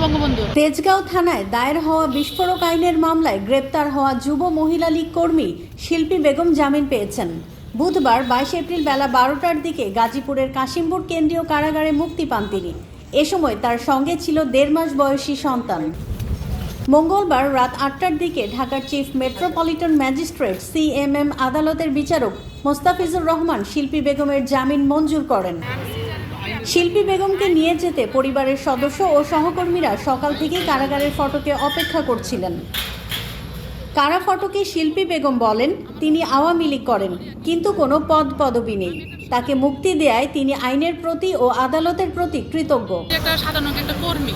বঙ্গবন্ধু। তেজগাঁও থানায় দায়ের হওয়া বিস্ফোরক আইনের মামলায় গ্রেপ্তার হওয়া যুব মহিলা লীগ কর্মী শিল্পী বেগম জামিন পেয়েছেন। বুধবার 22 এপ্রিল বেলা 12টার দিকে গাজীপুরের কাশিমপুর কেন্দ্রীয় কারাগারে মুক্তি পান তিনি। এ সময় তার সঙ্গে ছিল 1.5 মাস বয়সী সন্তান। মঙ্গলবার রাত 8টার দিকে ঢাকার চিফ মেট্রোপলিটন ম্যাজিস্ট্রেট CMM আদালতের বিচারক মোস্তাফিজুর রহমান শিল্পী বেগমের জামিন মঞ্জুর করেন। শিল্পী বেগমকে নিয়ে যেতে পরিবারের সদস্য ও সহকর্মীরা সকাল থেকেই কারাগারের ফটকে অপেক্ষা করছিলেন। কারা ফটকে শিল্পী বেগম বলেন, তিনি আওয়ামী লীগ করেন, কিন্তু কোনো পদবি নেই। তাকে মুক্তি দেয়ায় তিনি আইনের প্রতি ও আদালতের প্রতি কৃতজ্ঞ। একটা সাধারণ একটা কর্মী,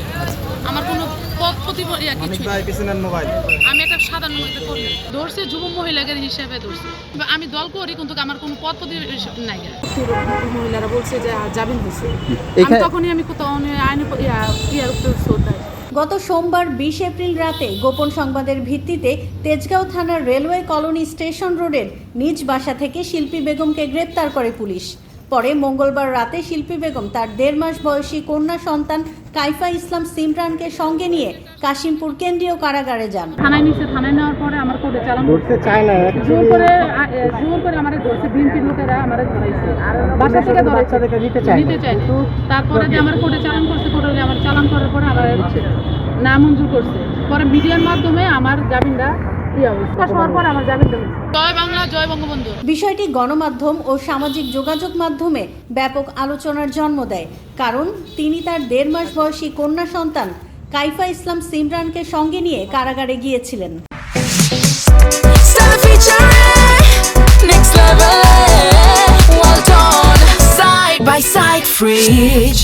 আমার কোনো আমি একটা সাধারণ একটা কর্মী ধরছে, যুব মহিলাদের হিসেবে ধরছে। আমি দল করি, কিন্তু আমার কোনো পদপতি নাই। মহিলারা বলছে যে জামিন হয়েছে, তখনই আমি কোথাও আইন গত সোমবার 20 এপ্রিল রাতে গোপন সংবাদের ভিত্তিতে তেজগাঁও থানার রেলওয়ে কলোনি স্টেশন রোডের নিজ বাসা থেকে শিল্পী বেগমকে গ্রেপ্তার করে পুলিশ। পরে মঙ্গলবার রাতে শিল্পী বেগম তার 1.5 মাস বয়সী কন্যা সন্তান কাইফা ইসলাম সিমরানকে সঙ্গে নিয়ে কাশিমপুর কেন্দ্রীয় কারাগারে যান। থানায় নেওয়ার পরে আমার কোর্টে চালান করতে চায় না, জোর করে আমার ধরছে। বিএনপির লোকেরা আমার ধরাইছে, বাসা থেকে ধরাইছে, নিতে চায়। তারপরে যে আমার কোর্টে চালান করছে, কোর্টে আমার চালান করার পরে আবার না মঞ্জুর করছে। পরে মিডিয়ার মাধ্যমে আমার জামিনটা জয় বাংলা, জয় বঙ্গবন্ধু। বিষয়টি গণমাধ্যম ও সামাজিক যোগাযোগ মাধ্যমে ব্যাপক আলোচনার জন্ম দেয়, কারণ তিনি তার 1.5 মাস বয়সী কন্যা সন্তান কাইফা ইসলাম সিমরানকে সঙ্গে নিয়ে কারাগারে গিয়েছিলেন। Side by side fridge.